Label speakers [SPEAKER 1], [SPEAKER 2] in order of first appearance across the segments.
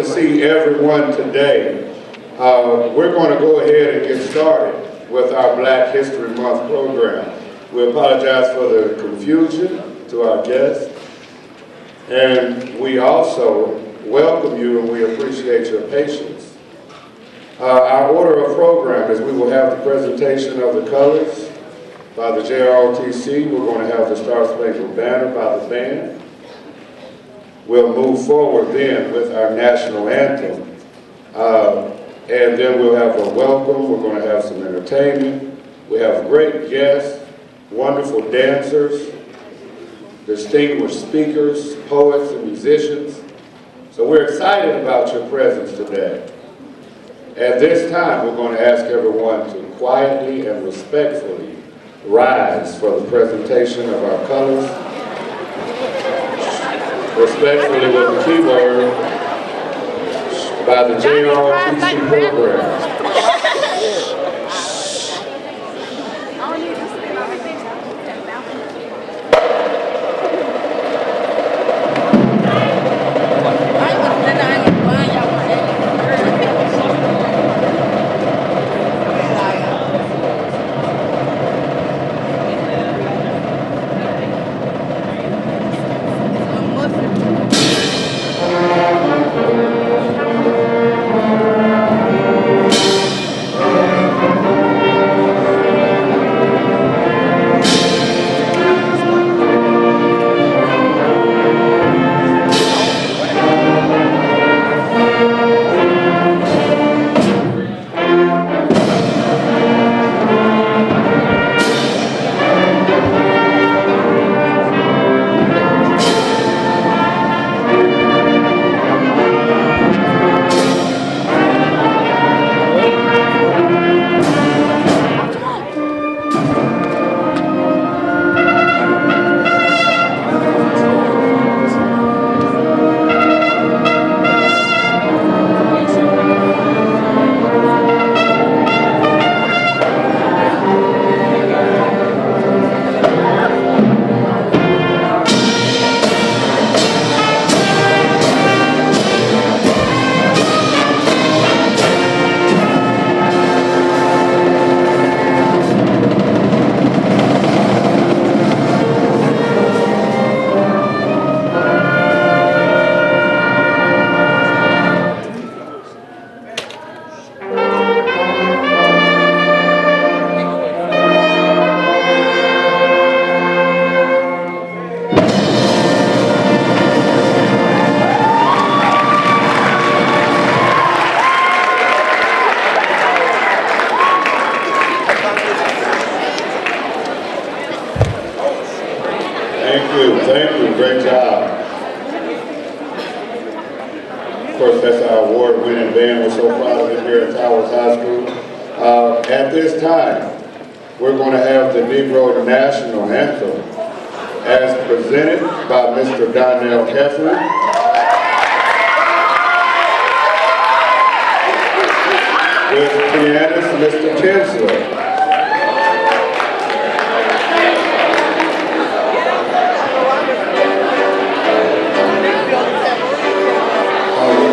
[SPEAKER 1] to see everyone today. We're going to go ahead and get started with our Black History Month program. We apologize for the confusion to our guests, and we also welcome you and we appreciate your patience. Our order of program is we will have the presentation of the colors by the JROTC. We're going to have the Star Spangled Banner by the band. We'll move forward then with our national anthem. And then we'll have a welcome. We're going to have some entertainment. We have great guests, wonderful dancers, distinguished speakers, poets, and musicians. So we're excited about your presence today. At this time, we're going to ask everyone to quietly and respectfully rise for the presentation of our colors. Respectfully with the keyword by the JROTC program. Thank you, great job. Of course, that's our award-winning band. We're so proud of it here at Towers High School. At this time, we're going to have the Negro National Anthem as presented by Mr. Donnell Kessler. With pianist Mr. Kinsler.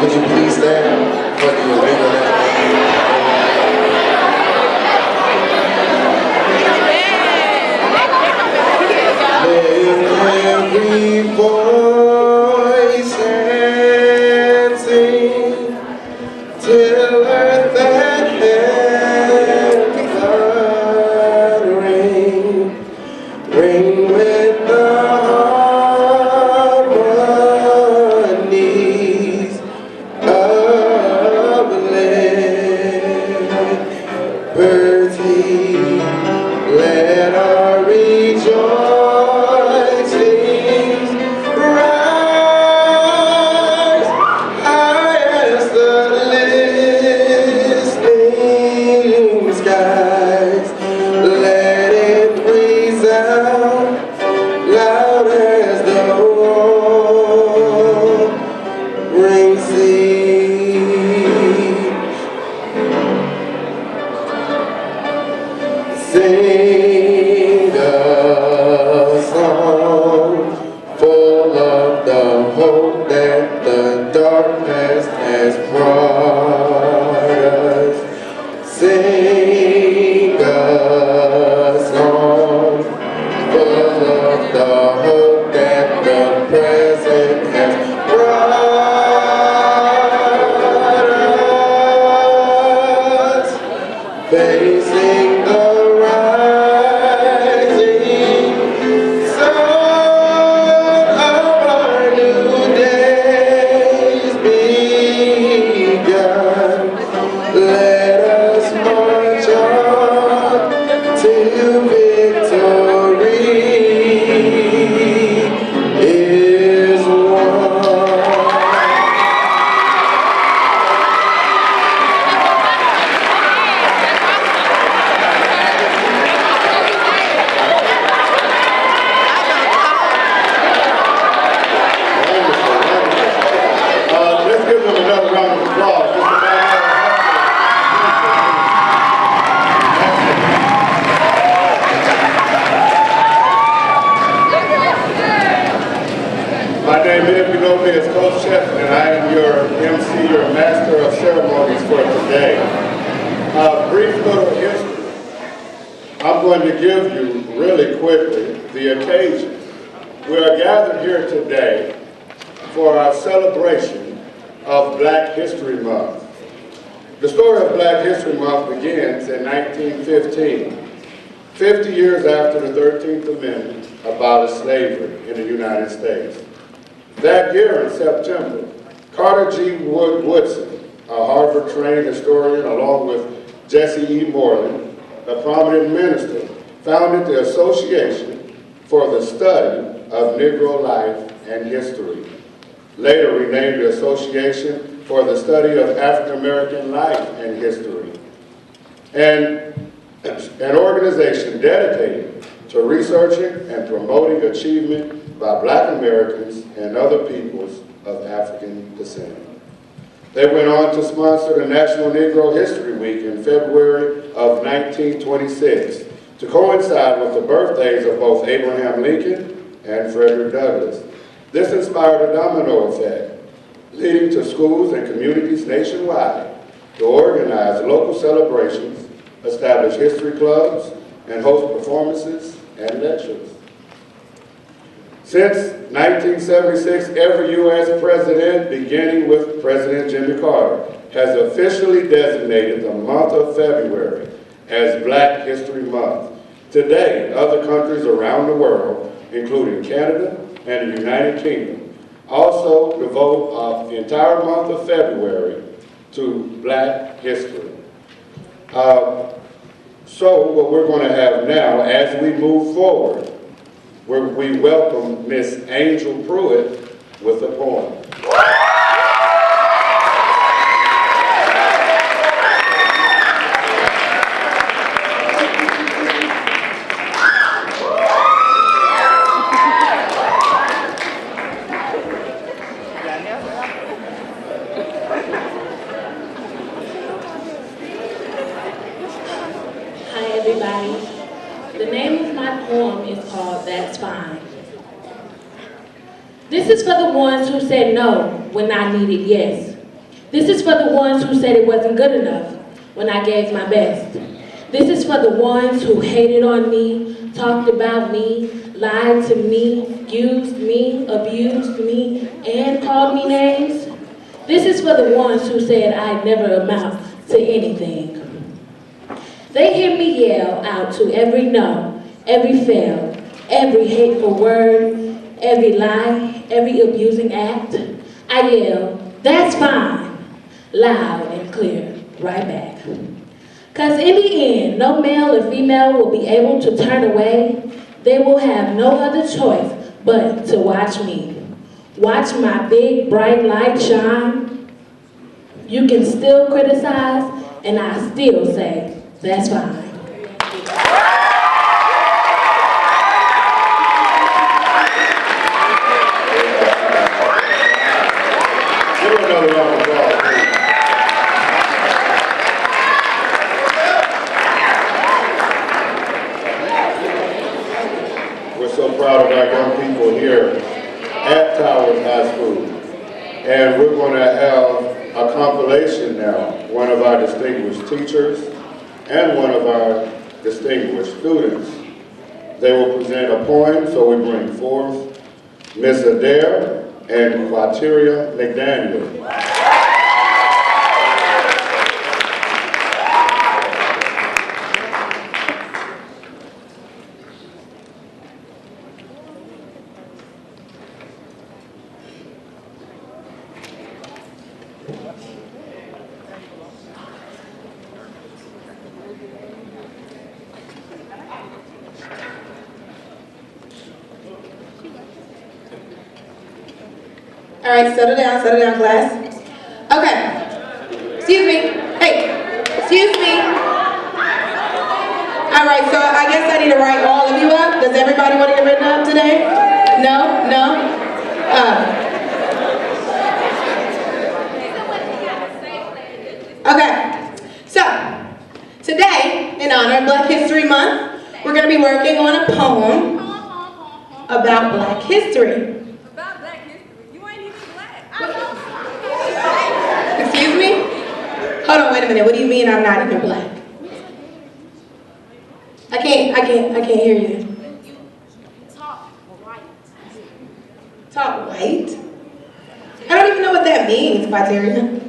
[SPEAKER 2] Would you please stand for the original? Let every voice and sing, till earth and heaven ring, ring with the harmonies of past has brought us. Sing a song full of the hope that the present has brought us. Facing the rising sun of our new days begun. Let us march on till victory is won.
[SPEAKER 1] Let's give them another round of applause. My name is, you know me as Coach Chef, and I am your MC, your master of ceremonies for today. Brief little history. I'm going to give you really quickly the occasion. We are gathered here today for our celebration of Black History Month. The story of Black History Month begins in 1915, 50 years after the 13th Amendment abolished slavery in the United States. That year in September, Carter G. Woodson, a Harvard-trained historian, along with Jesse E. Moreland, a prominent minister, founded the Association for the Study of Negro Life and History, later renamed the Association for the Study of African American Life and History, and an organization dedicated to researching and promoting achievement by Black Americans and other peoples of African descent. They went on to sponsor the National Negro History Week in February of 1926 to coincide with the birthdays of both Abraham Lincoln and Frederick Douglass. This inspired a domino effect, leading to schools and communities nationwide to organize local celebrations, establish history clubs, and host performances and lectures. Since 1976, every U.S. president, beginning with President Jimmy Carter, has officially designated the month of February as Black History Month. Today, other countries around the world, including Canada and the United Kingdom, also devote the entire month of February to Black history. So what we're going to have now, as we move forward, we welcome Miss Angel Pruitt with a poem.
[SPEAKER 3] Hi everybody. The name of my poem is called That's Fine. This is for the ones who said no when I needed yes. This is for the ones who said it wasn't good enough when I gave my best. This is for the ones who hated on me, talked about me, lied to me, used me, abused me, and called me names. This is for the ones who said I'd never amount to anything. They hear me yell out to every no, every fail, every hateful word, every lie, every abusing act. I yell, that's fine, loud and clear, right back. Cause in the end, no male or female will be able to turn away. They will have no other choice but to watch me. Watch my big bright light shine. You can still criticize, and I still say, that's fine.
[SPEAKER 1] Give her another round of applause, please. We're so proud of our young people here at Towers High School. And we're going to have Now, one of our distinguished teachers and one of our distinguished students. They will present a poem, so we bring forth Ms. Adair and Quateria McDaniel.
[SPEAKER 4] All right, settle down, class. Okay. Excuse me. Hey, excuse me. All right, so I guess I need to write all of you up. Does everybody want to get written up today? No? No? Okay. So, today, in honor of Black History Month, we're going to be working on a poem about Black history. Excuse me? Hold on, wait a minute. What do you mean I'm not even black? I can't hear you.
[SPEAKER 5] Talk white.
[SPEAKER 4] Talk white? I don't even know what that means, Quateria.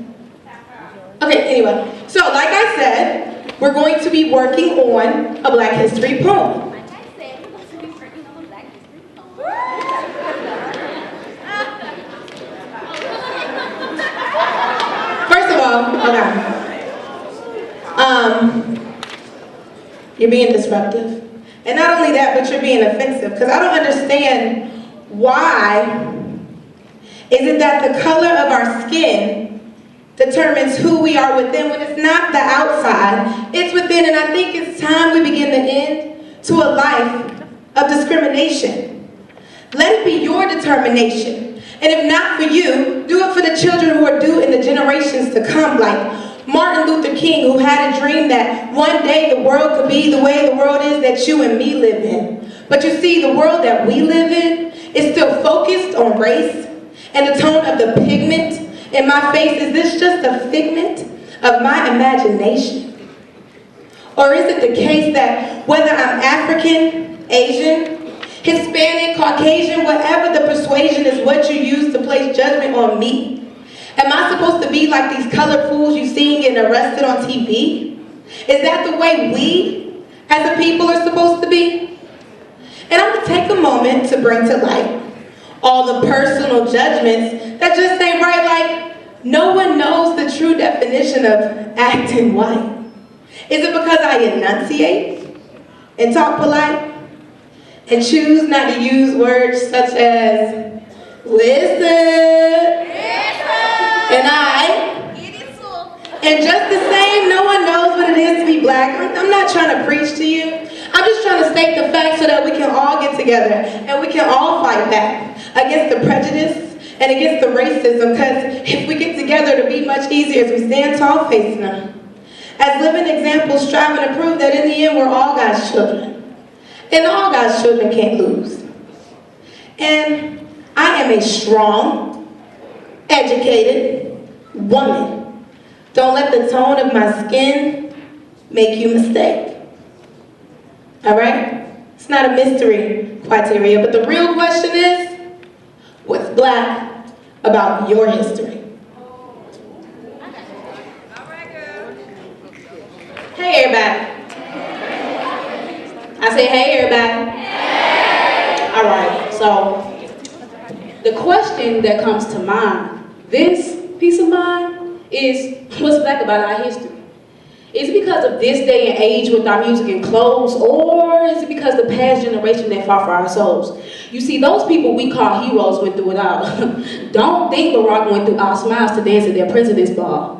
[SPEAKER 4] Okay, anyway. So, like I said, we're going to be working on a Black history poem.
[SPEAKER 5] Like I said, we're going to be working on a Black history poem.
[SPEAKER 4] First of all, you're being disruptive. And not only that, but you're being offensive. Because I don't understand why is it that the color of our skin determines who we are within when it's not the outside, it's within. And I think it's time we begin to end to a life of discrimination. Let it be your determination. And if not for you, do it for the children who are due in the generations to come, like Martin Luther King, who had a dream that one day the world could be the way the world is that you and me live in. But you see, the world that we live in is still focused on race and the tone of the pigment in my face. Is this just a figment of my imagination? Or is it the case that whether I'm African, Asian, Hispanic, Caucasian, whatever the persuasion is what you use to place judgment on me? Am I supposed to be like these colored fools you see getting arrested on TV? Is that the way we, as a people, are supposed to be? And I'm going to take a moment to bring to light all the personal judgments that just ain't right, like no one knows the true definition of acting white. Is it because I enunciate and talk polite and choose not to use words such as listen and and just the same, no one knows what it is to be black? I'm not trying to preach to you. I'm just trying to state the facts so that we can all get together and we can all fight back against the prejudice and against the racism, because if we get together, it'll be much easier as we stand tall facing them. As living examples, striving to prove that in the end, we're all God's children. And all God's children can't lose. And I am a strong, educated woman. Don't let the tone of my skin make you mistake. All right? It's not a mystery criteria, but the real question is, what's black about your history? Hey, everybody. I say, hey, everybody. Hey. All right, so the question that comes to mind, this piece of mind, is what's black about our history? Is it because of this day and age with our music and clothes, or is it because the past generation that fought for our souls? You see, those people we call heroes went through it all. Don't think Barack went through our smiles to dance at their president's ball.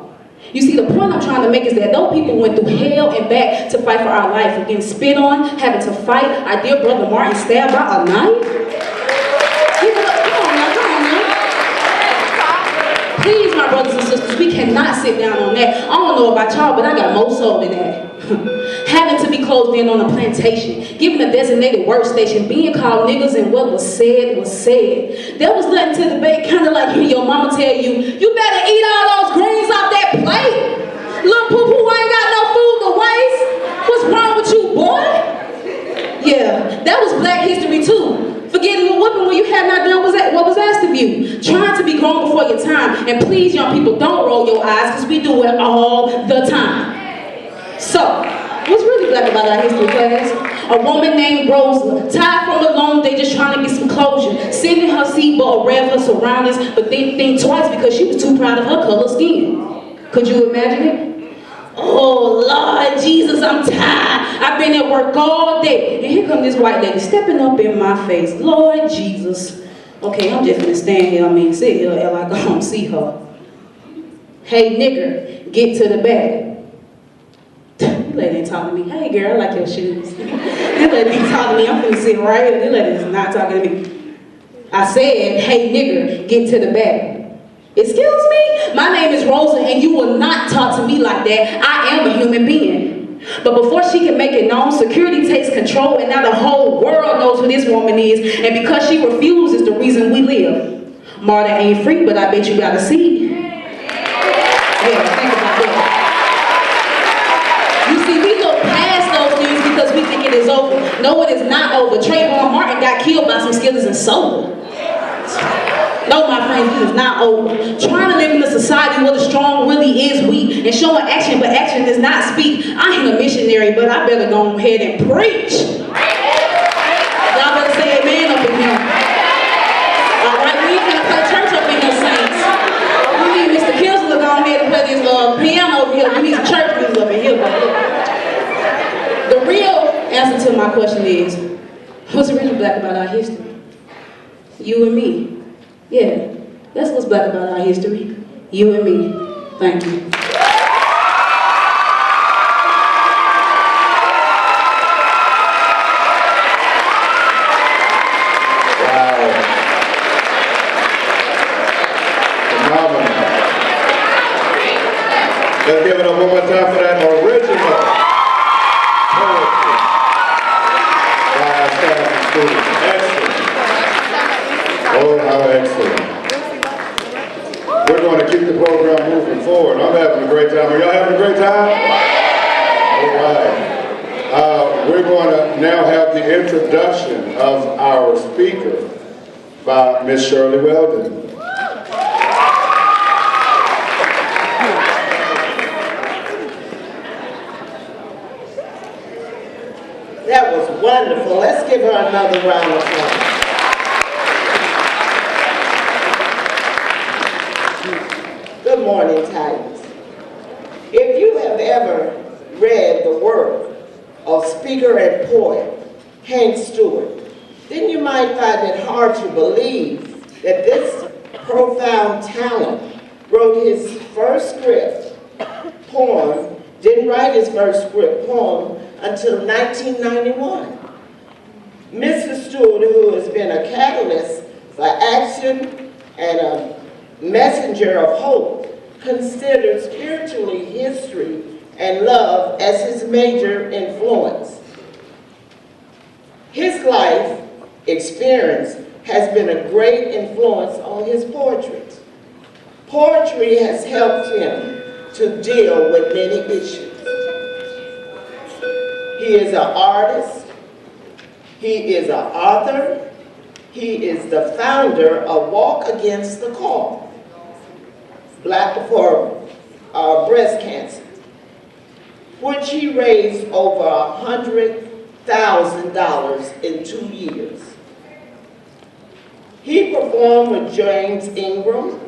[SPEAKER 4] You see, the point I'm trying to make is that those people went through hell and back to fight for our life, from getting spit on, having to fight our dear brother Martin stabbed by a knife. Please, my brothers and sisters, we cannot sit down on that. I don't know about y'all, but I got more soul than that. Having to be closed in on a plantation, given a designated workstation, being called niggas, and what was said was said. There was nothing to debate, kind of like your mama tell you, you better eat all those greens off that plate.
[SPEAKER 3] time. And please, young people, don't roll your eyes because we do it all the time. So, what's really black about our history class? A woman named Rosa, tired from a long day just trying to get some closure, sitting in her seatbelt, aware of her surroundings, but didn't think twice because she was too proud of her color skin. Could you imagine it? Oh, Lord Jesus, I'm tired. I've been at work all day. And here comes this white lady stepping up in my face. Lord Jesus. Okay, I'm just gonna stand here, sit here and like I don't see her. Hey, nigger, get to the back. This lady ain't talking to me. Hey, girl, I like your shoes. This lady ain't talking to me. I'm finna sit right here. This lady is not talking to me. I said, hey, nigger, get to the back. Excuse me? My name is Rosa, and you will not talk to me like that. I am a human being. But before she can make it known, security takes control, and now the whole world knows who this woman is. And because she refuses, the reason we live. Martyr ain't free, but I bet you got a seat. Yeah, think about that. You see, we look past those things because we think it is over. No, it is not over. Trayvon Martin got killed by some Skittles and soda. No, my friends, it is not over. Trying to live in a society where the strong really is weak and showing action, but action does not speak. I ain't a missionary, but I better go ahead and preach. Y'all better say amen up in here. All right, we ain't gonna play church up in here, saints. We need Mr. Kills to go ahead and play this piano over here. We need some church music up in here. The real answer to my question is, what's really black about our history? You and me. Yeah, that's what's black about our history. You and me. Thank you.
[SPEAKER 1] Wow. Phenomenal. Let's give it up one more time for that original poetry by our staff and students. Excellent. Oh, how excellent. We're going to keep the program moving forward. I'm having a great time. Are y'all having a great time? All right. We're going to now have the introduction of our speaker by Miss Shirley Weldon.
[SPEAKER 6] That was wonderful. Let's give her another round of applause. Good morning, Titans. If you have ever read the work of speaker and poet Hank Stewart, then you might find it hard to believe that this profound talent wrote his first script poem, didn't write his first script poem until 1991. Mr. Stewart, who has been a catalyst for action and a messenger of hope, considered spiritually history and love as his major influence. His life experience has been a great influence on his poetry. Poetry has helped him to deal with many issues. He is an artist, he is an author, he is the founder of Walk Against the Call, Black for breast cancer, which he raised over $100,000 in 2 years. He performed with James Ingram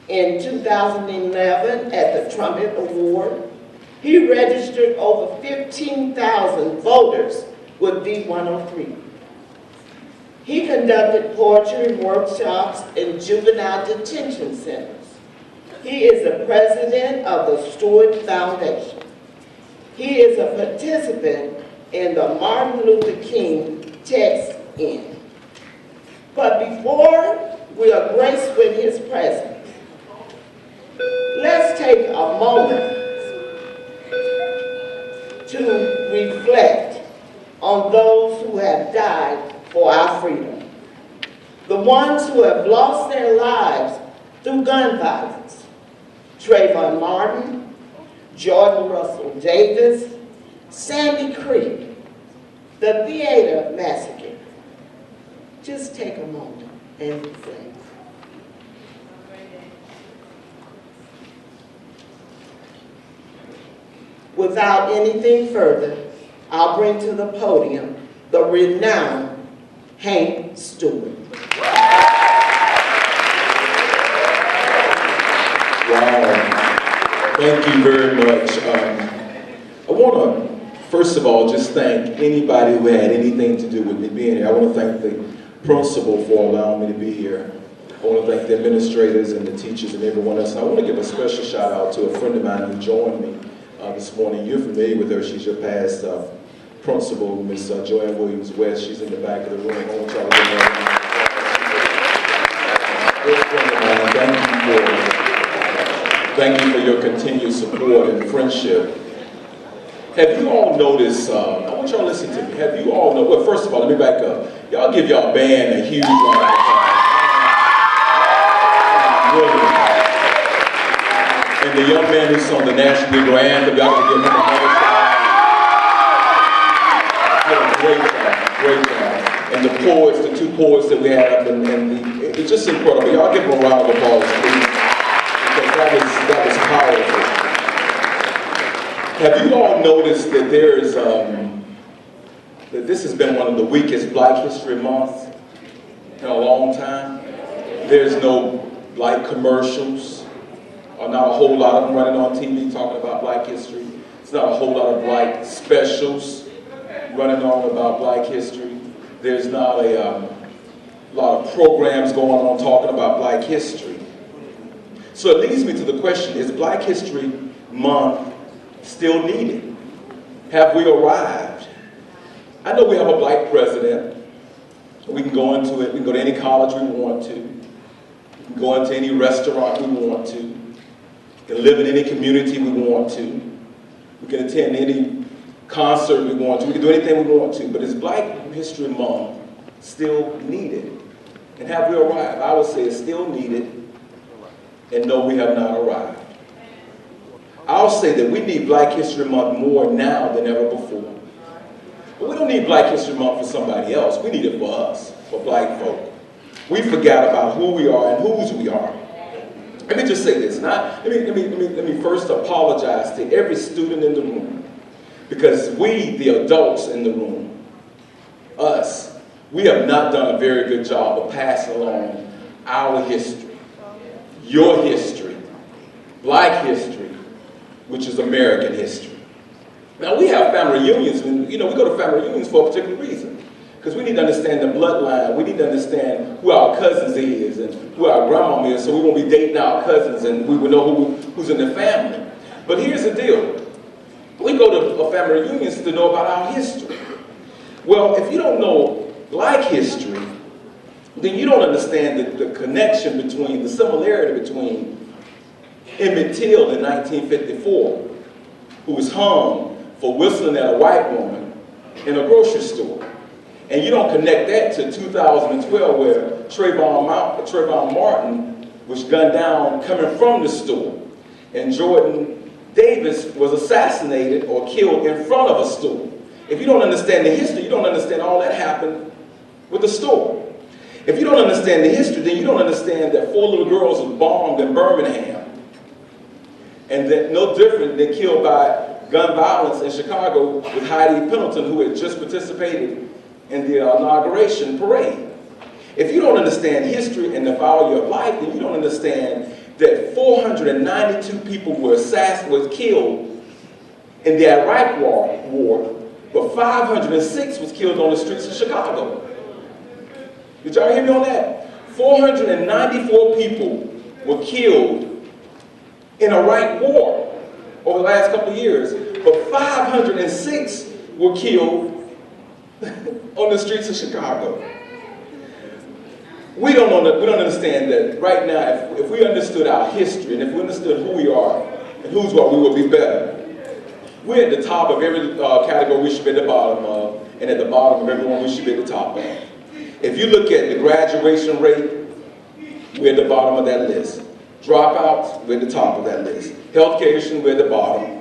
[SPEAKER 6] in 2011 at the Trumpet Award. He registered over 15,000 voters with V103. He conducted poetry workshops in juvenile detention centers. He is the president of the Stewart Foundation. He is a participant in the Martin Luther King Text-In. But before we are graced with his presence, let's take a moment to reflect on those who have died for our freedom. The ones who have lost their lives through gun violence. Trayvon Martin, Jordan Russell Davis, Sandy Creek, the theater massacre. Just take a moment and reflect. without anything further, I'll bring to the podium the renowned Hank Stewart.
[SPEAKER 2] Wow. Thank you very much. I want to, first of all, just thank anybody who had anything to do with me being here. I want to thank the principal for allowing me to be here. I want to thank the administrators and the teachers and everyone else. And I want to give a special shout out to a friend of mine who joined me this morning. You're familiar with her. She's your past principal, Miss Joanne Williams-West. She's in the back of the room. I want y'all to give her a round of applause. Good friend of mine. Thank you for your continued support and friendship. Have you all noticed, I want y'all to listen to me. Have you all noticed, well, first of all, let me back up. Y'all give y'all band a huge round of applause. Really. And the young man who sung the National Negro Anthem, y'all can give him another shout. Great job, great job. And the poets, the two poets that we have, it's just incredible. Y'all give them a round of applause, please. Because that was powerful. Have you all noticed that there's, that this has been one of the weakest Black History Months in a long time? There's no Black commercials, or not a whole lot of them running on TV talking about Black history. It's not a whole lot of Black specials running on about Black history. There's not a lot of programs going on talking about Black history. So it leads me to the question, is Black History Month still needed? Have we arrived? I know we have a Black president. We can go into it, we can go to any college we want to. We can go into any restaurant we want to. We can live in any community we want to. We can attend any concert we want to. We can do anything we want to. But is Black History Month still needed? And have we arrived? I would say it's still needed. And no, we have not arrived. I'll say that we need Black History Month more now than ever before. But we don't need Black History Month for somebody else. We need it for us, for Black folk. We forgot about who we are and whose we are. Let me just say this. Let me first apologize to every student in the room. Because we, the adults in the room, us, we have not done a very good job of passing along our history. Your history, Black history, which is American history. Now we have family reunions, and we go to family reunions for a particular reason. Because we need to understand the bloodline, we need to understand who our cousins is and who our grandma is, so we won't be dating our cousins and we will know who's in the family. But here's the deal. We go to family reunions to know about our history. Well, if you don't know Black history, then you don't understand the connection between, the similarity between Emmett Till in 1954, who was hung for whistling at a white woman in a grocery store. And you don't connect that to 2012 where Trayvon Martin was gunned down coming from the store. And Jordan Davis was assassinated or killed in front of a store. If you don't understand the history, you don't understand all that happened with the store. If you don't understand the history, then you don't understand that 4 little girls were bombed in Birmingham. And that no different than killed by gun violence in Chicago with Heidi Pendleton, who had just participated in the inauguration parade. If you don't understand history and the value of life, then you don't understand that 492 people were killed in the Iraq War, but 506 was killed on the streets of Chicago. Did y'all hear me on that? 494 people were killed in a Iraq war over the last couple of years, but 506 were killed on the streets of Chicago. We don't understand that right now, if we understood our history and if we understood who we are and whose we are, we would be better. We're at the top of every category we should be at the bottom of, and at the bottom of everyone we should be at the top of. If you look at the graduation rate, we're at the bottom of that list. Dropouts, we're at the top of that list. Healthcare issues, we're at the bottom.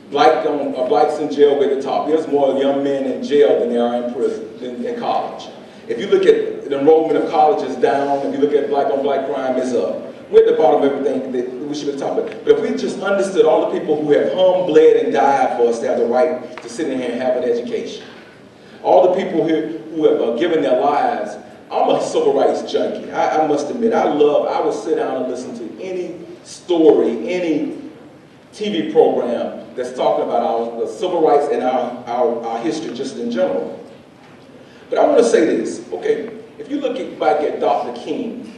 [SPEAKER 2] Blacks in jail, we're at the top. There's more young men in jail than there are in prison, in college. If you look at the enrollment of colleges down, if you look at black on black crime, it's up. we're at the bottom of everything that we should be talking about. But if we just understood all the people who have hung, bled, and died for us to have the right to sit in here and have an education. All the people who have given their lives. I'm a civil rights junkie. I must admit, I would sit down and listen to any story, any TV program that's talking about our civil rights and our history just in general. But I want to say this, okay, if you look back at Dr. King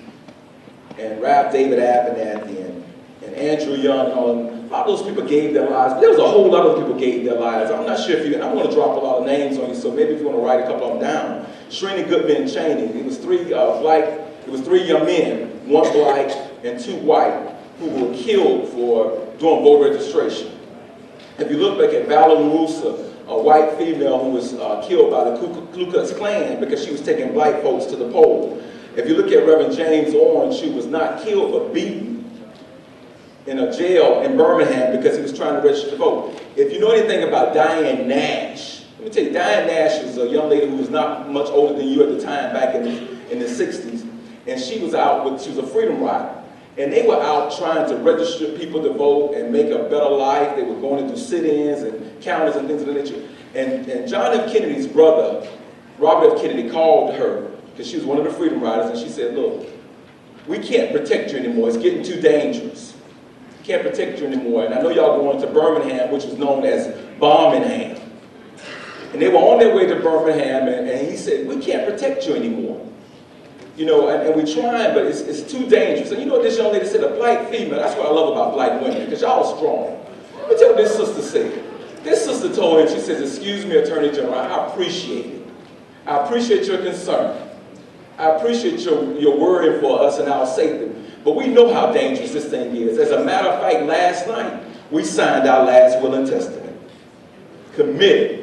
[SPEAKER 2] and Ralph David Abernathy and Andrew Young and all, a lot of those people gave their lives. There was a whole lot of people gave their lives. I'm not sure if you, and I'm going to drop a lot of names on you, so maybe if you want to write a couple of them down. Srini Goodman Cheney, it was three young men, one black and two white, who were killed for doing voter registration. If you look back at Valerie LaRussa, a white female who was killed by the Ku Klux Klan because she was taking black folks to the poll. If you look at Reverend James Orange, she was not killed but beaten in a jail in Birmingham because he was trying to register to vote. If you know anything about Diane Nash, let me tell you, Diane Nash was a young lady who was not much older than you at the time, back in the 60s, and she was a freedom rider. And they were out trying to register people to vote and make a better life. They were going to do sit-ins and counters and things of that nature. And John F. Kennedy's brother, Robert F. Kennedy, called her, because she was one of the freedom riders, and she said, look, we can't protect you anymore. It's getting too dangerous. Can't protect you anymore. And I know y'all going to Birmingham, which was known as Birmingham. And they were on their way to Birmingham, and he said, we can't protect you anymore. You know, and we trying, but it's too dangerous. And you know what this young lady said, a black female, that's what I love about black women, because y'all are strong. Let me tell you what this sister said. This sister told him, she says, excuse me, Attorney General, I appreciate it. I appreciate your concern. I appreciate your worrying for us and our safety. But we know how dangerous this thing is. As a matter of fact, last night, we signed our last will and testament. Committed.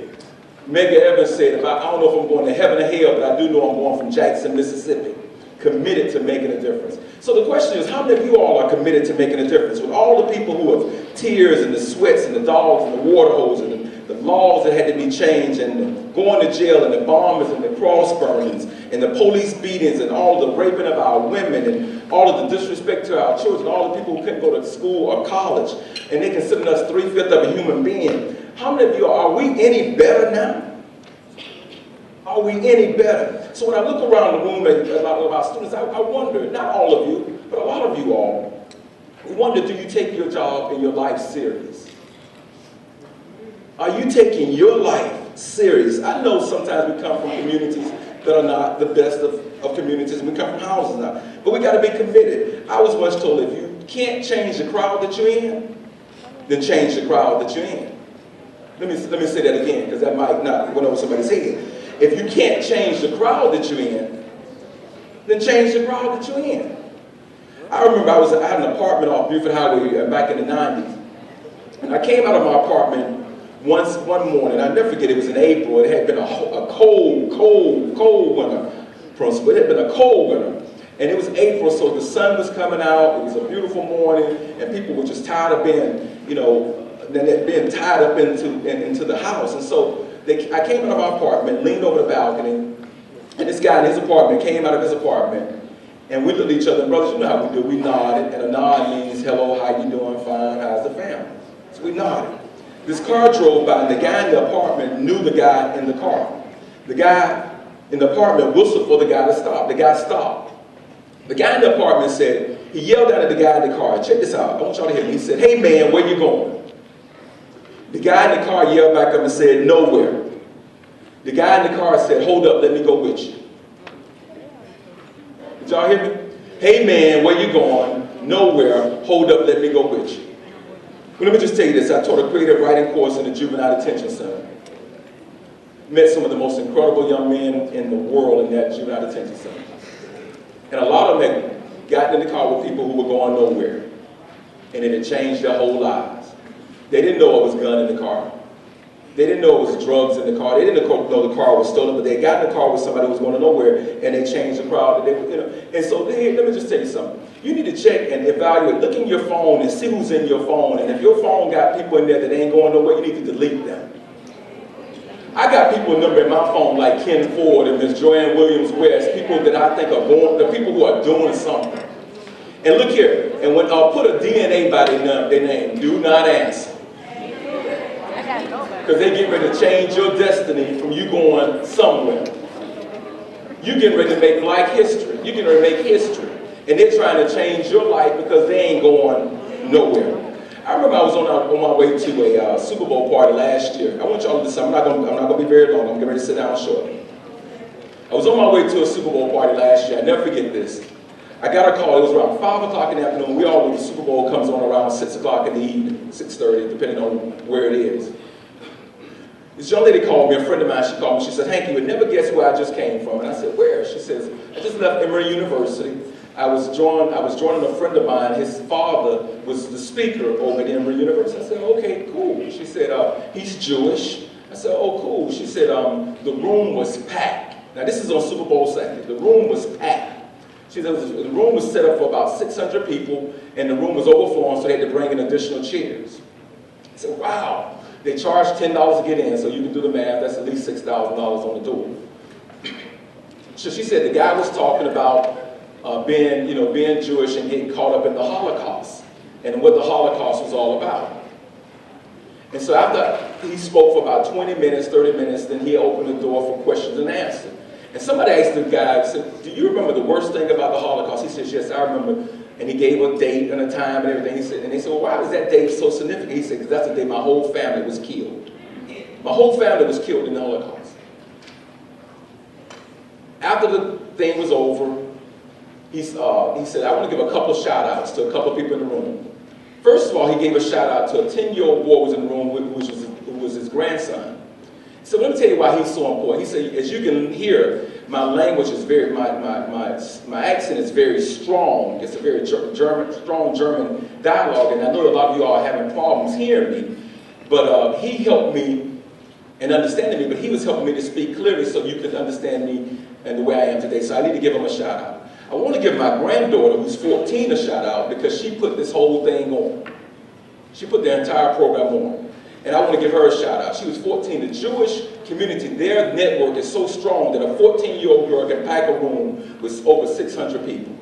[SPEAKER 2] Megan Evans said, I don't know if I'm going to heaven or hell, but I do know I'm going from Jackson, Mississippi. Committed to making a difference. So the question is, how many of you all are committed to making a difference? With all the people who have tears and the sweats and the dogs and the water hose and the laws that had to be changed and going to jail and the bombings and the cross burnings and the police beatings and all the raping of our women and all of the disrespect to our children, all the people who couldn't go to school or college, and they consider us 3/5 of a human being. How many of you are we any better now? Are we any better? So when I look around the room at a lot of our students, I wonder, not all of you, but a lot of you all, I wonder, do you take your job and your life serious? Are you taking your life serious? I know sometimes we come from communities that are not the best of communities, and we come from houses now, but we got to be committed. I was once told, if you can't change the crowd that you're in, then change the crowd that you're in. Let me say that again, because that might not went over somebody's head. If you can't change the crowd that you're in, then change the crowd that you're in. I remember I had an apartment off Buford Highway back in the 90s. And I came out of my apartment one morning. I'll never forget, it was in April. It had been a cold winter, Principal. It had been a cold winter. And it was April, so the sun was coming out. It was a beautiful morning, and people were just tired of being, being tied up into the house. And so I came out of my apartment, leaned over the balcony, and this guy in his apartment came out of his apartment, and we looked at each other, and brothers, you know how we do, we nodded, and a nod means, hello, how you doing, fine, how's the family? So we nodded. This car drove by, and the guy in the apartment knew the guy in the car. The guy in the apartment whistled for the guy to stop. The guy stopped. The guy in the apartment said, he yelled out at the guy in the car, check this out, I want y'all to hear me. He said, hey man, where you going? The guy in the car yelled back up and said, nowhere. The guy in the car said, hold up, let me go with you. Did y'all hear me? Hey man, where you going? Nowhere, hold up, let me go with you. Well, let me just tell you this, I taught a creative writing course in the Juvenile Detention Center. Met some of the most incredible young men in the world in that Juvenile Detention Center. And a lot of them had gotten in the car with people who were going nowhere. And it had changed their whole lives. They didn't know it was a gun in the car. They didn't know it was drugs in the car. They didn't know the car was stolen, but they got in the car with somebody who was going to nowhere, and they changed the crowd. And so let me just tell you something. You need to check and evaluate. Look in your phone and see who's in your phone. And if your phone got people in there that ain't going nowhere, you need to delete them. I got people number in my phone like Ken Ford and Miss Joanne Williams West, people that I think are going, the people who are doing something. And look here, and when I'll put a DNA by their name, do not answer. Because they get ready to change your destiny from you going somewhere. You getting ready to make Black history. You getting ready to make history. And they're trying to change your life because they ain't going nowhere. I remember I was on my way to a Super Bowl party last year. I want y'all to listen. I'm not gonna be very long. I'm getting ready to sit down shortly. I was on my way to a Super Bowl party last year. I never forget this. I got a call. It was around 5 o'clock in the afternoon. We all know the Super Bowl comes on around 6 o'clock in the evening, 6:30, depending on where it is. This young lady called me, a friend of mine. She called me. She said, "Hank, you would never guess where I just came from." And I said, "Where?" She says, "I just left Emory University. I was joining a friend of mine. His father was the speaker over at Emory University." I said, "Okay, cool." She said, "He's Jewish." I said, "Oh, cool." She said, "The room was packed." Now, this is on Super Bowl Sunday. The room was packed. She said the room was set up for about 600 people, and the room was overflowing, so they had to bring in additional chairs. I said, "Wow." They charge $10 to get in, so you can do the math. That's at least $6,000 on the door. So she said the guy was talking about being Jewish and getting caught up in the Holocaust and what the Holocaust was all about. And so after he spoke for about 20 minutes, 30 minutes, then he opened the door for questions and answers. And somebody asked the guy, said, "Do you remember the worst thing about the Holocaust?" He says, "Yes, I remember." And he gave a date and a time and everything. He said, and they said, "Well, why was that date so significant?" He said, "Because that's the day my whole family was killed. My whole family was killed in the Holocaust." After the thing was over, he said, "I want to give a couple of shout outs to a couple of people in the room." First of all, he gave a shout out to a 10-year-old boy who was in the room, who was his grandson. So let me tell you why he's so important. He said, as you can hear, my language is very, my accent is very strong. It's a very strong German dialogue, and I know a lot of you all are having problems hearing me, but he helped me in understanding me, but he was helping me to speak clearly so you could understand me and the way I am today. So I need to give him a shout out. I want to give my granddaughter, who's 14, a shout out because she put this whole thing on. She put the entire program on. And I want to give her a shout out. She was 14. The Jewish community, their network is so strong that a 14-year-old girl can pack a room with over 600 people.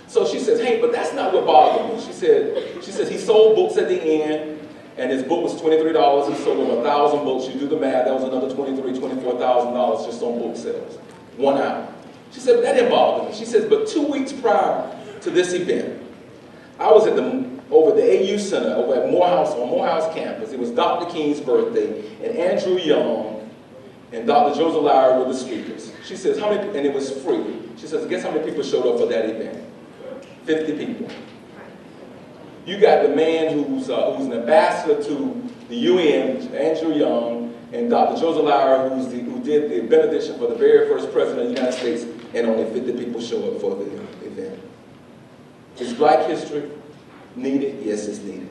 [SPEAKER 2] So she says, "Hey, but that's not what bothered me." She says he sold books at the end, and his book was $23. He sold over 1,000 books. You do the math, that was another $24,000 just on book sales, 1 hour. She said, "But that didn't bother me." She says, "But 2 weeks prior to this event, I was over the AU Center, over at Morehouse campus. It was Dr. King's birthday, and Andrew Young and Dr. Joseph Lowry were the speakers." She says, "How many?" And it was free. She says, "Guess how many people showed up for that event? 50 people. You got the man who's an ambassador to the UN, Andrew Young, and Dr. Joseph Lowry, who did the benediction for the very first president of the United States, and only 50 people show up for the event." Is Black history needed? Yes, it's needed.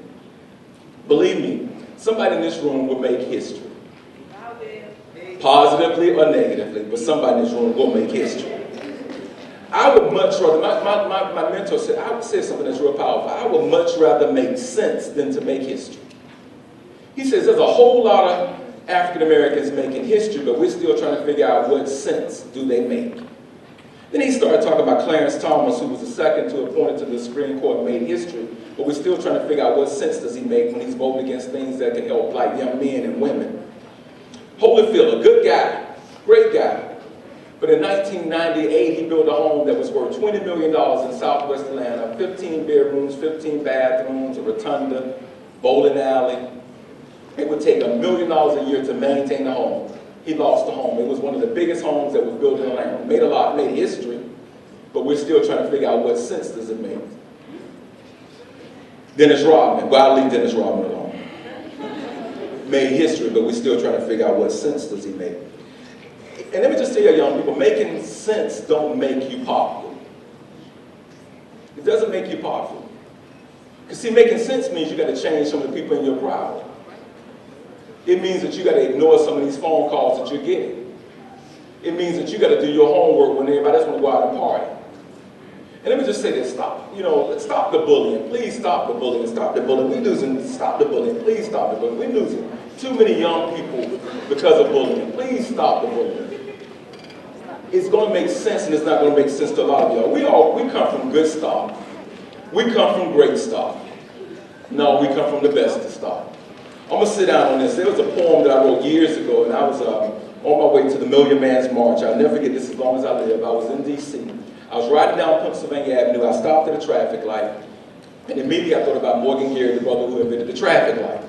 [SPEAKER 2] Believe me, somebody in this room will make history. Positively or negatively, but somebody in this room will make history. I would much rather, my mentor said, I would say something that's real powerful. I would much rather make sense than to make history. He says there's a whole lot of African Americans making history, but we're still trying to figure out what sense do they make. Then he started talking about Clarence Thomas, who was the second to appointed to the Supreme Court, made history, but we're still trying to figure out what sense does he make when he's voting against things that can help Black young men and women. Holyfield, a good guy, great guy. But in 1998, he built a home that was worth $20 million in Southwest Atlanta, 15 bedrooms, 15 bathrooms, a rotunda, bowling alley. It would take $1 million a year to maintain the home. He lost the home. It was one of the biggest homes that was built in Atlanta. Made history, but we're still trying to figure out what sense does it make. Dennis Rodman, well, I'll leave Dennis Rodman alone. Made history, but we're still trying to figure out what sense does he make. And let me just tell you, young people, making sense don't make you popular. It doesn't make you popular. Because see, making sense means you got to change some of the people in your crowd. It means that you got to ignore some of these phone calls that you're getting. It means that you got to do your homework when everybody else want to go out and party. And let me just say this, stop the bullying. Please stop the bullying. Stop the bullying. We're losing, stop the bullying. Please stop the bullying. We're losing too many young people because of bullying. Please stop the bullying. it's going to make sense and it's not going to make sense to a lot of y'all. We come from good stock. We come from great stock. No, we come from the best of stock. I'm going to sit down on this. There was a poem that I wrote years ago, and I was on my way to the Million Man's March. I'll never forget this as long as I live. I was in D.C. I was riding down Pennsylvania Avenue. I stopped at a traffic light, and immediately I thought about Morgan Geary, the brother who invented the traffic light.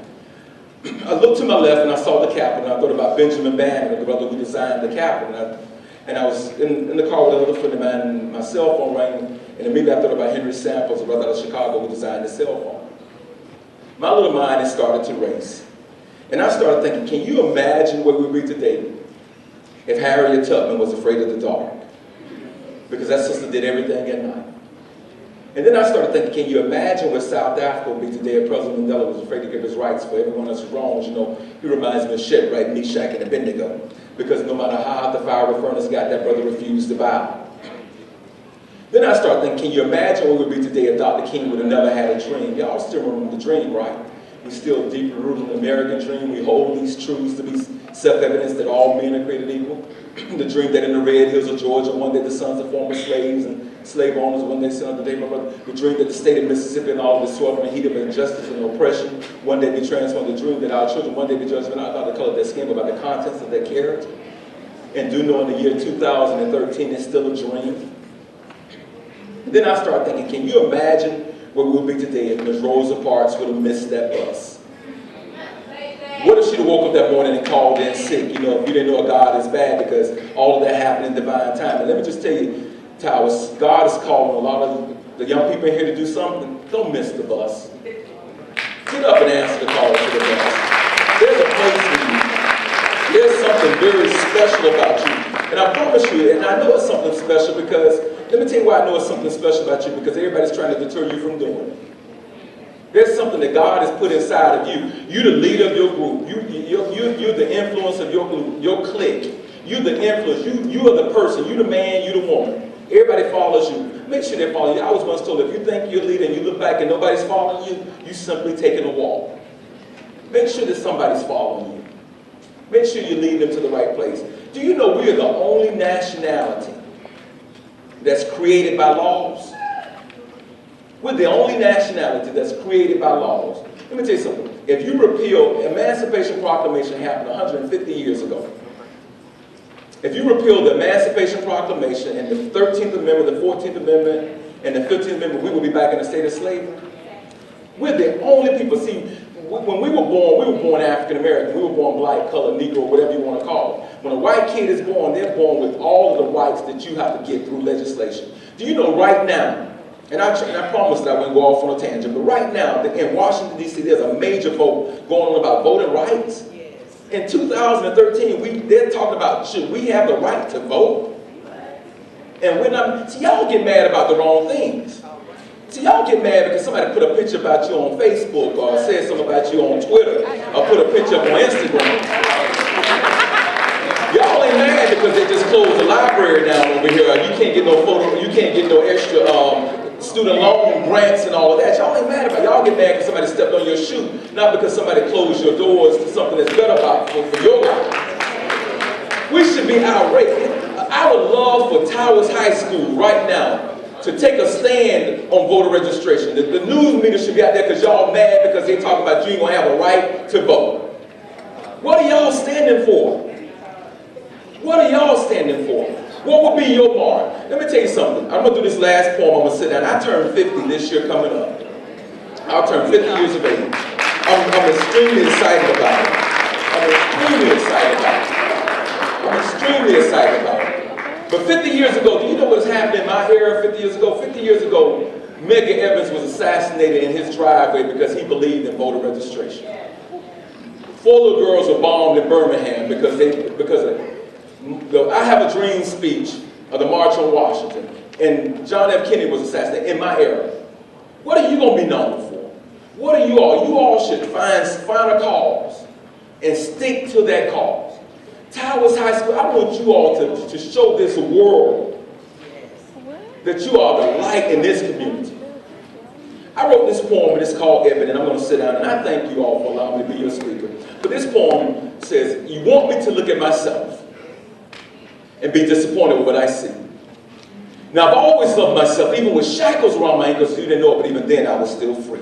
[SPEAKER 2] I looked to my left, and I saw the Capitol, and I thought about Benjamin Banner, the brother who designed the Capitol. And I was in the car with another friend of mine, and my cell phone rang, and immediately I thought about Henry Samples, the brother out of Chicago who designed the cell phone. My little mind had started to race. And I started thinking, can you imagine where we'd be today if Harriet Tubman was afraid of the dark? Because that sister did everything at night. And then I started thinking, can you imagine where South Africa would be today if President Mandela was afraid to give his rights for everyone else's wrongs? You know, he reminds me of Shadrach, Meshach, and Abednego. Because no matter how hot the fiery furnace got, that brother refused to bow. Then I started thinking, can you imagine where we'd be today if Dr. King would have never had a dream? Y'all still remember the dream, right? We still deeply rooted in the American dream. We hold these truths to be self-evidence that all men are created equal. The dream that in the red hills of Georgia, one day the sons of former slaves and slave owners, one day son of the day, my brother. The dream that the state of Mississippi and all of the soil and heat of injustice and oppression, one day be transformed. The dream that our children one day be judged not by the color of their skin, but by the contents of their character. And do know in the year 2013, it's still a dream. Then I started thinking, can you imagine where we would be today if Ms. Rosa Parks would have missed that bus? What if she'd have woke up that morning and called in sick? You know, if you didn't know God is bad because all of that happened in divine time. And let me just tell you, Towers, God is calling a lot of the young people in here to do something. Don't miss the bus. Get up and answer the call to the bus. There's a place for you. There's something very special about you. And I promise you, and I know it's something special because, let me tell you why I know it's something special about you, because everybody's trying to deter you from doing it. There's something that God has put inside of you. You're the leader of your group. You're the influence of your group, your clique. You're the influence. You are the person. You're the man. You're the woman. Everybody follows you. Make sure they follow you. I was once told, if you think you're a leader and you look back and nobody's following you, you simply taking a walk. Make sure that somebody's following you. Make sure you lead them to the right place. Do you know we are the only nationality that's created by laws? We're the only nationality that's created by laws. Let me tell you something. If you repeal, Emancipation Proclamation happened 150 years ago. If you repeal the Emancipation Proclamation and the 13th Amendment, the 14th Amendment, and the 15th Amendment, we will be back in a state of slavery. We're the only people. See, when we were born African American. We were born black, colored, Negro, whatever you want to call it. When a white kid is born, they're born with all of the rights that you have to get through legislation. Do you know right now, and I promised that I wouldn't go off on a tangent, but right now in Washington, D.C., there's a major vote going on about voting rights. Yes. In 2013, they're talking about, should we have the right to vote? And we're not, see, y'all get mad about the wrong things. See, y'all get mad because somebody put a picture about you on Facebook or said something about you on Twitter or put a picture up on Instagram. Y'all ain't mad because they just closed the library down over here. You can't get no photo, you can't get no extra student loan grants and all of that. Y'all ain't mad about it. Y'all get mad because somebody stepped on your shoe, not because somebody closed your doors to something that's better about for your life. We should be outraged. I would love for Towers High School right now to take a stand on voter registration. The news media should be out there because y'all mad because they talk about you ain't gonna have a right to vote. What are y'all standing for? What are y'all standing for? What would be your mark? Let me tell you something. I'm gonna do this last poem. I'm gonna sit down. I turned 50 this year coming up. I'll turn 50 years of age. I'm extremely excited about it. I'm extremely excited about it. I'm extremely excited about it. But 50 years ago, do you know what's happened in my era 50 years ago? 50 years ago, Medgar Evers was assassinated in his driveway because he believed in voter registration. 4 little girls were bombed in Birmingham because I Have a Dream speech of the March on Washington, and John F. Kennedy was assassinated in my era. What are you going to be known for? What are you all? You all should find a cause and stick to that cause. Towers High School, I want you all to show this world that you are the light in this community. I wrote this poem, and it's called Evan, and I'm going to sit down, and I thank you all for allowing me to be your speaker. But this poem says, you want me to look at myself and be disappointed with what I see. Now, I've always loved myself, even with shackles around my ankles. You didn't know it, but even then I was still free.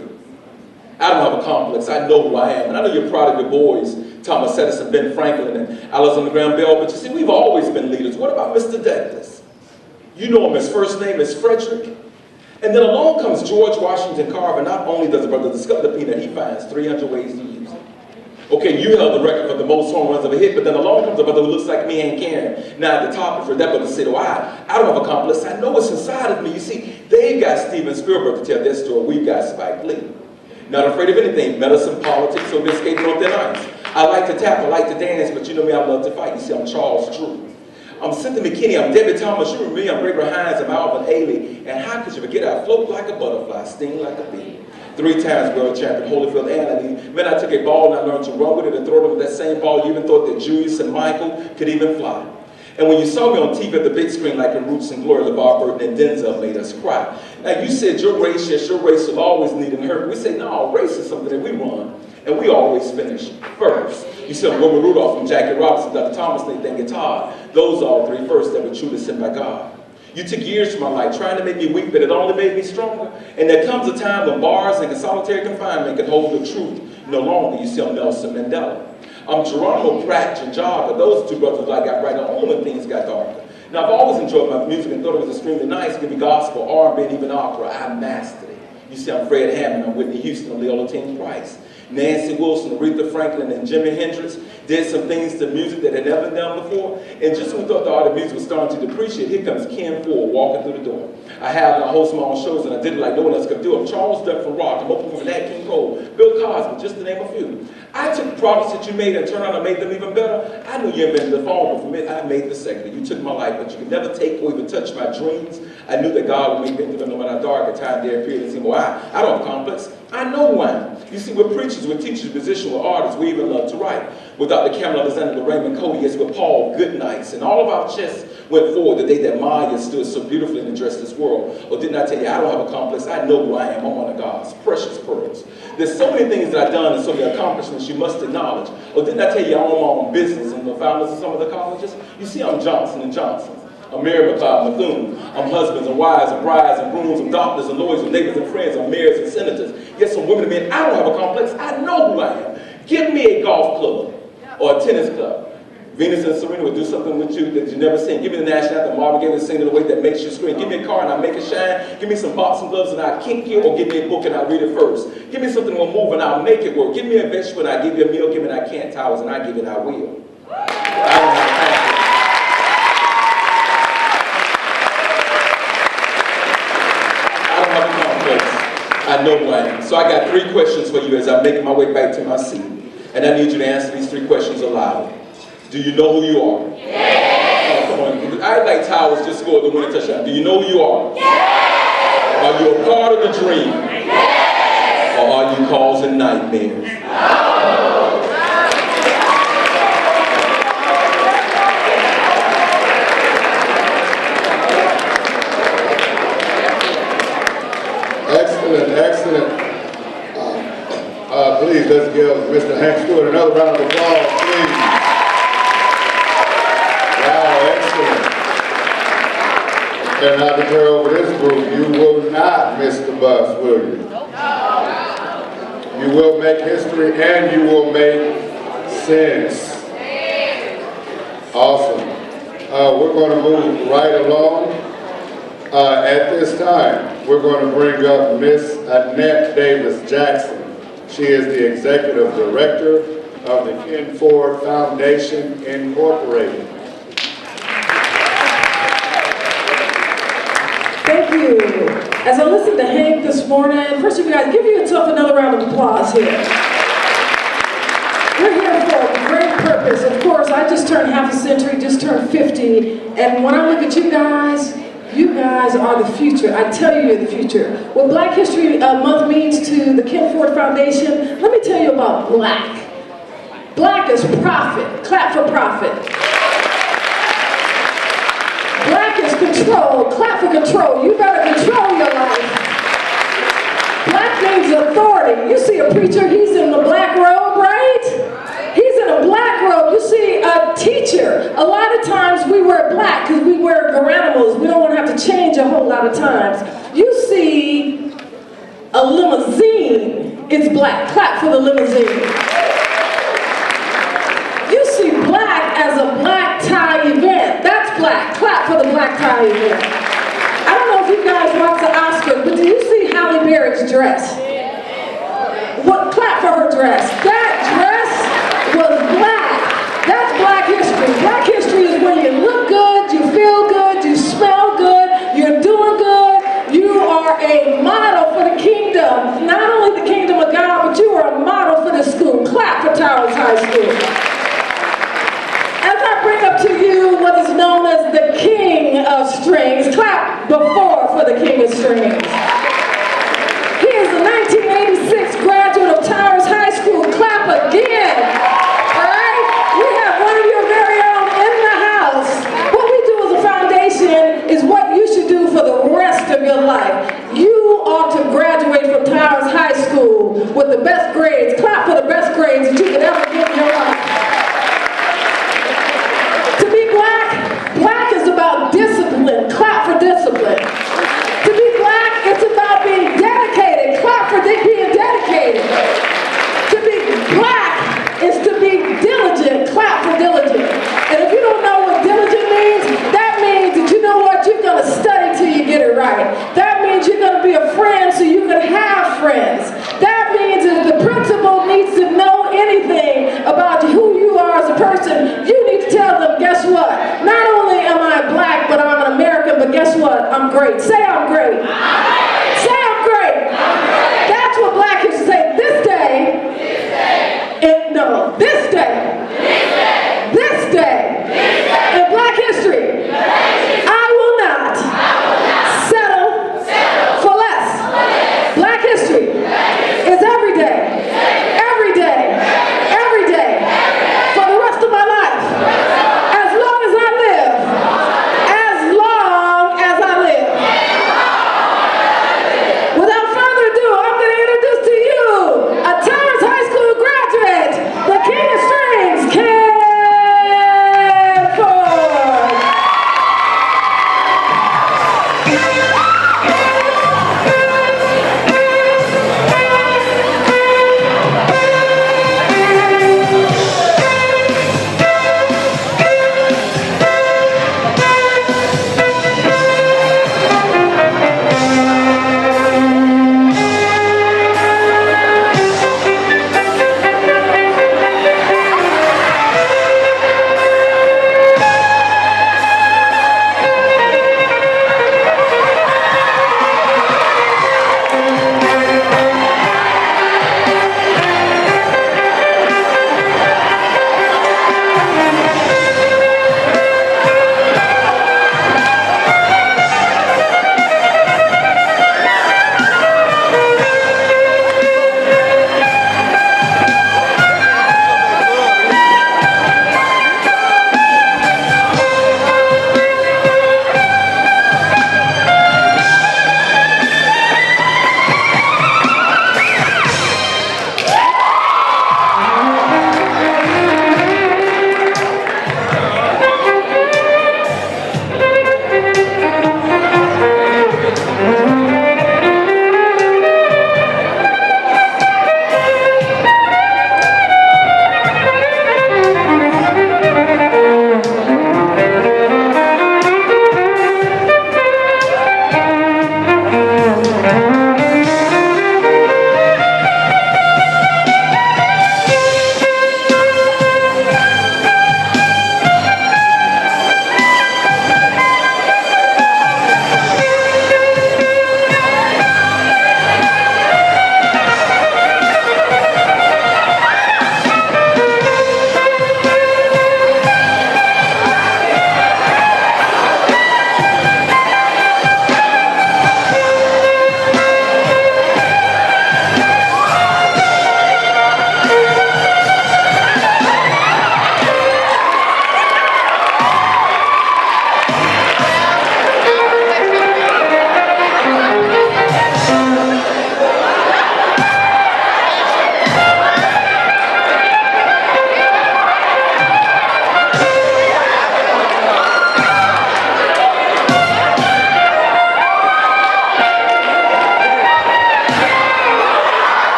[SPEAKER 2] I don't have a complex. I know who I am. And I know you're proud of your boys, Thomas Edison, Ben Franklin, and Alexander Graham Bell. But you see, we've always been leaders. What about Mr. Douglas? You know him. His first name is Frederick. And then along comes George Washington Carver. Not only does the brother discover the peanut, he finds 300 ways to use it. Okay, you held the record for the most home runs of a hit, but then along comes a brother who looks like me and Karen. Now at the top, for that brother said, oh, I don't have a complex. I know what's inside of me. You see, they've got Steven Spielberg to tell their story. We've got Spike Lee. Not afraid of anything, medicine, politics, or this skating on thin ice. I like to tap, I like to dance, but you know me, I love to fight. You see, I'm Charles Drew. I'm Cynthia McKinney, I'm Debbie Thomas, you remember me, I'm Gregory Hines, I'm Alvin Ailey. And how could you forget I float like a butterfly, sting like a bee. 3 times world champion, Holyfield and Ali. Man, I took a ball and I learned to run with it and throw it with that same ball. You even thought that Julius and Michael could even fly. And when you saw me on TV at the big screen like in Roots and Glory, LeVar Burton and Denzel made us cry. Now you said your race, yes, your race will always need and hurt. We say, no, race is something that we run, and we always finish first. You said Wilbur Rudolph and Jackie Robinson, Dr. Thomas, Nathan Guitar. Those are all 3 firsts that were truly sent by God. You took years from my life trying to make me weak, but it only made me stronger. And there comes a time when bars and solitary confinement can hold the truth no longer. You see, I'm Nelson Mandela. I'm Geronimo Pratt Jajaga. Those 2 brothers I got right on when things got darker. Now, I've always enjoyed my music and thought it was extremely nice. Give me gospel, R&B, and even opera. I mastered it. You see, I'm Fred Hammond, I'm Whitney Houston, I'm Leola Teen Price. Nancy Wilson, Aretha Franklin, and Jimi Hendrix did some things to music that had never been done before. And just when we thought the art of music was starting to depreciate, here comes Ken Ford walking through the door. I have and I host my own shows, and I did it like no one else could do. I'm Charles Duck from Rock. I'm opening for Nat King Cole, Bill Cosby, just to name a few. I took products that you made and turned around and made them even better. I knew you invented the phone, but for me, I made the second. You took my life, but you could never take or even touch my dreams. I knew that God would make me through them no matter how dark a time there appeared. And say, well, I don't have a complex. I know who I am. You see, we're preachers, we're teachers, musicians, we're artists. We even love to write. With Dr. Cameron Alexander, Raymond Cody, yes, with Paul Goodnights. And all of our chests went forward the day that Maya stood so beautifully in the dress this world. Or didn't I tell you, I don't have a complex. I know who I am. I'm one of God's precious pearls. There's so many things that I've done and so many accomplishments you must acknowledge. Or didn't I tell you I own my own business and the founders of some of the colleges? You see, I'm Johnson & Johnson. I'm Mary McLeod Bethune. I'm husbands and wives and brides and grooms and doctors and lawyers and neighbors and friends. I'm mayors and senators. Yes, some women and men. I don't have a complex. I know who I am. Give me a golf club or a tennis club. Venus and Serena will do something with you that you've never seen. Give me the national anthem. Marvin Gaye will sing in a way that makes you scream. Give me a car and I'll make it shine. Give me some boxing gloves and I'll kick you. Or give me a book and I'll read it first. Give me something that will move and I'll make it work. Give me a vegetable and I'll give you a meal. Give me I can't towels and I'll give it I will. I know who I am. So I got 3 questions for you as I'm making my way back to my seat. And I need you to answer these 3 questions aloud. Do you know who you are? Yes. Oh, come on. I like Towers just scored the winning touchdown. Do you know who you are? Yes. Are you a part of the dream? Yes. Or are you causing nightmares? No.
[SPEAKER 1] Excellent. Please, let's give Mr. Hank Stewart another round of applause, please. Wow, excellent. And I declare over this group, you will not miss the bus, will you? You will make history and you will make sense. Awesome. We're going to move right along. At this time, we're going to bring up Miss Annette Davis Jackson. She is the Executive Director of the Ken Ford Foundation, Incorporated.
[SPEAKER 7] Thank you. As I listened to Hank this morning, first of you guys, give yourself another round of applause here. We're here for a great purpose. Of course, I just turned half a century, just turned 50, and when I look at you guys are the future. I tell you, you're the future. What Black History Month means to the Ken Ford Foundation, let me tell you about black. Black is profit. Clap for profit. Black is control. Clap for control. You better control your life. Black means authority. You see a preacher, he's in the black robe, right? He's in a black robe. You see a teacher. A lot of times we wear black because we wear garanimals. We don't want to have to change a whole lot of times. You see a limousine, it's black. Clap for the limousine. You see black as a black tie event. That's black. Clap for the black tie event. I don't know if you guys watch the Oscars, but do you see Halle Berry's dress? What? Clap for her dress. That dress was black. That's black history. Black history is when you look good, you feel good, you smell good, you're doing good. You are a model for the kingdom. Not only the kingdom of God, but you are a model for the school. Clap for Towers High School. As I bring up to you what is known as the king of strings, clap before for the king of strings. He is a 1986 graduate of Towers High School. Clap again. All right? We have one of your very own in the house. What we do as a foundation is what you should do for the rest of your life. You ought to graduate from Towers High School with the best grades. Clap for the best grades that you could ever get in your life. To be black, black is about discipline. Clap for discipline. To be black, it's about being dedicated. Clap for being dedicated. To be black is to be diligent. Clap for diligent. And if you don't know what diligent means, that means that you know what, you're going to study till you get it right. That means you're going to be a friend so you can have friends. That means if the principal needs to know anything about who you are as a person, you need to tell them, guess what? Not only am I black, but I'm an American, but guess what? I'm great. Say I'm great. Say I'm great. That's what black kids say. This day. This day. In black history. I will not settle for less. Black history is every day. Every day.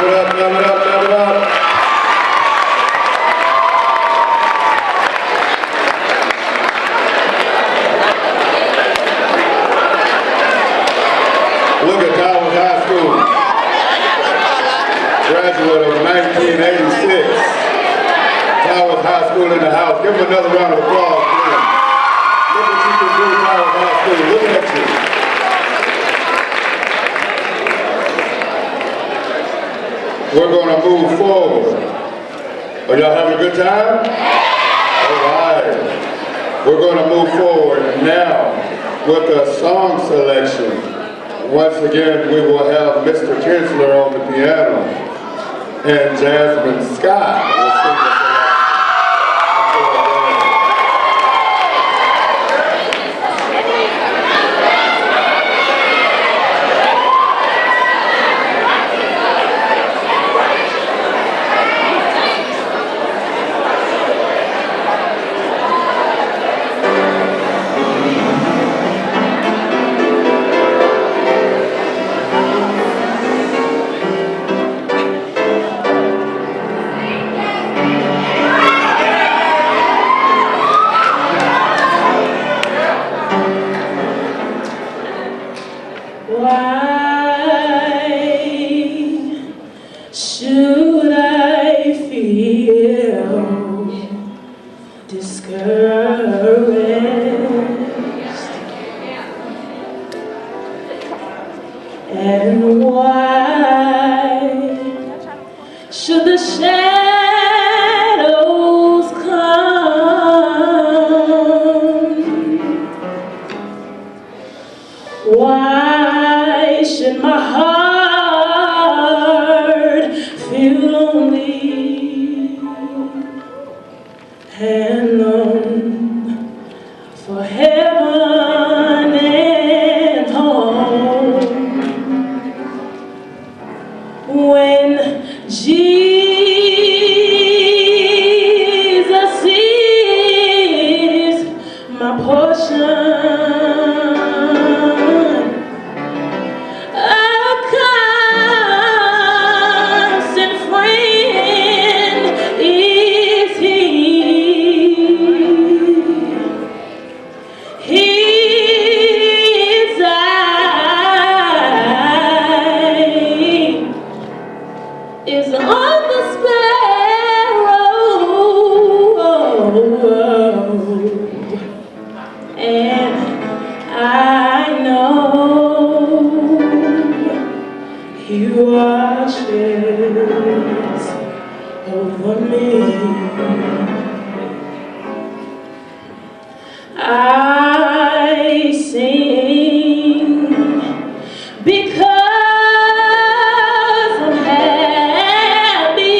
[SPEAKER 1] Clap it up, clap it up, clap it up. Look at Towers High School. Graduate of 1986. Towers High School in the house. Give them another round of applause, please. Look what you can do, Towers High School. Look at you. We're going to move forward. Are y'all having a good time? All right. We're going to move forward now with a song selection. Once again, we will have Mr. Kinsler on the piano and Jasmine Scott will sing the
[SPEAKER 3] should I feel discouraged? And why should the shadows come? Why should my heart feel lonely and long for heaven and home? When Jesus is my portion, is on the sparrow, and I know He watches over me. I sing because I'm happy,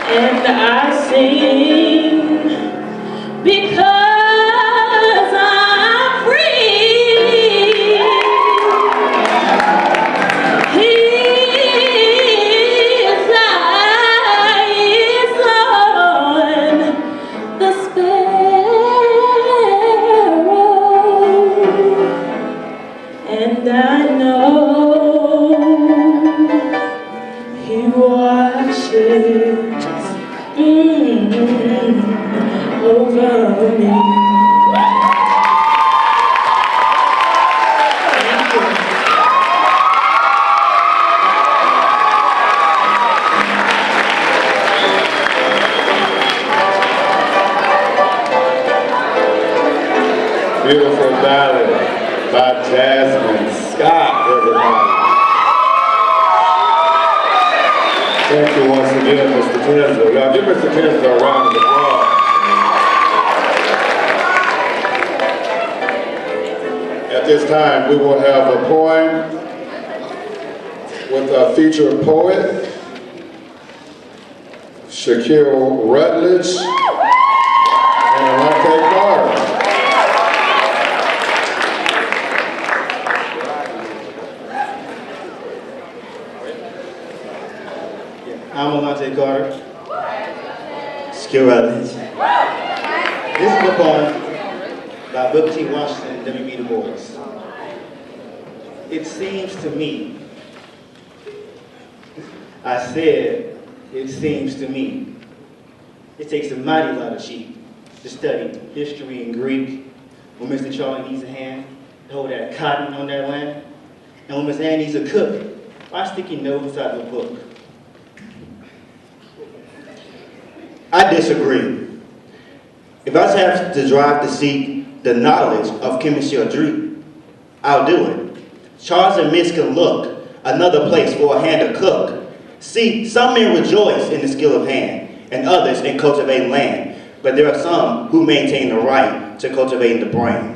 [SPEAKER 3] and I sing because I'm free. His eye is on the sparrow, and I know He watches over me. Thank you.
[SPEAKER 1] beautiful ballad by Jasmine Scott, everybody. Thank you once again, Mr. Kinsler. Y'all give Mr. Kinsler a round of applause. At this time, we will have a poem with our featured poet, Shaquille Rutledge, and Alante Carter.
[SPEAKER 8] I'm Alante Carter. Shaquille Rutledge. This is a poem by Booker T. Washington and W.B. Du Bois. it seems to me, I said, it seems to me, it takes a mighty lot of sheep to study history and Greek when Mr. Charlie needs a hand to hold that cotton on that land, and when Miss Ann needs a cook, why stick your nose inside the book?
[SPEAKER 9] I disagree. If I have to drive to seek the knowledge of chemistry or Greek, I'll do it. Charles and Miss can look another place for a hand to cook. See, some men rejoice in the skill of hand, and others in cultivating land, but there are some who maintain the right to cultivating the brain.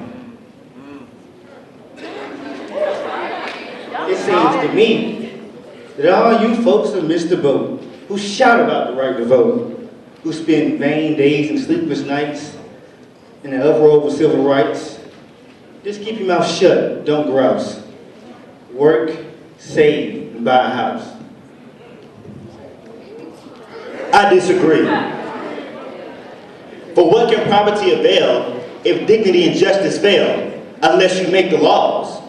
[SPEAKER 8] It seems to me that all you folks have missed the boat, who shout about the right to vote, who spend vain days and sleepless nights in the uproar over civil rights. Just keep your mouth shut, don't grouse. Work, save, and buy a house.
[SPEAKER 9] I disagree. For what can property avail if dignity and justice fail, unless you make the laws?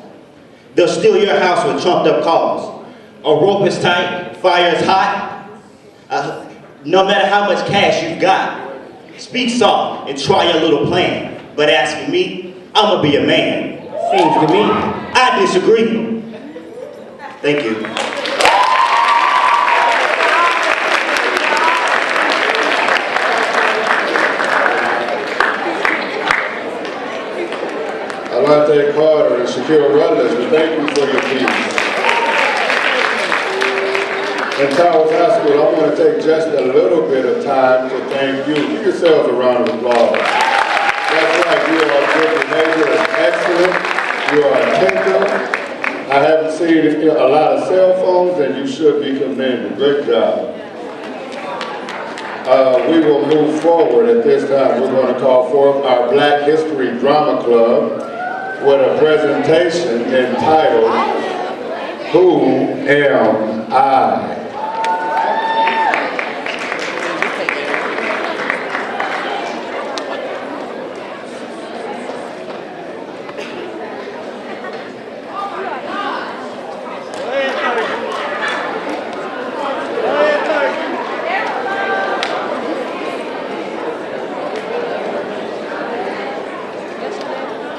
[SPEAKER 9] They'll steal your house with trumped up calls. A rope is tight, fire is hot. No matter how much cash you've got, speak soft and try your little plan. But as for me, I'ma be a man.
[SPEAKER 8] Seems to me.
[SPEAKER 9] I disagree. Thank you.
[SPEAKER 1] Alante Carter and Shakira Rutledge, we thank you for your piece. In Towers High School, I want to take just a little bit of time to thank you. Give yourselves a round of applause. That's right, you are good behavior, excellent, you are attentive. I haven't seen a lot of cell phones, and you should be commended. Great job. We will move forward at this time. We're going to call forth our Black History Drama Club with a presentation entitled, Who Am I?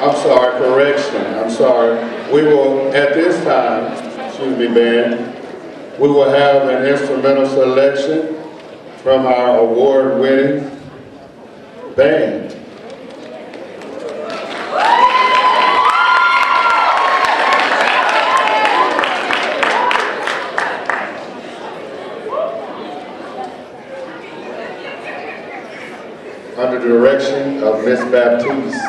[SPEAKER 1] I'm sorry, correction, I'm sorry. We will, at this time, excuse me, band, we will have an instrumental selection from our award-winning band. Under the direction of Miss Baptiste.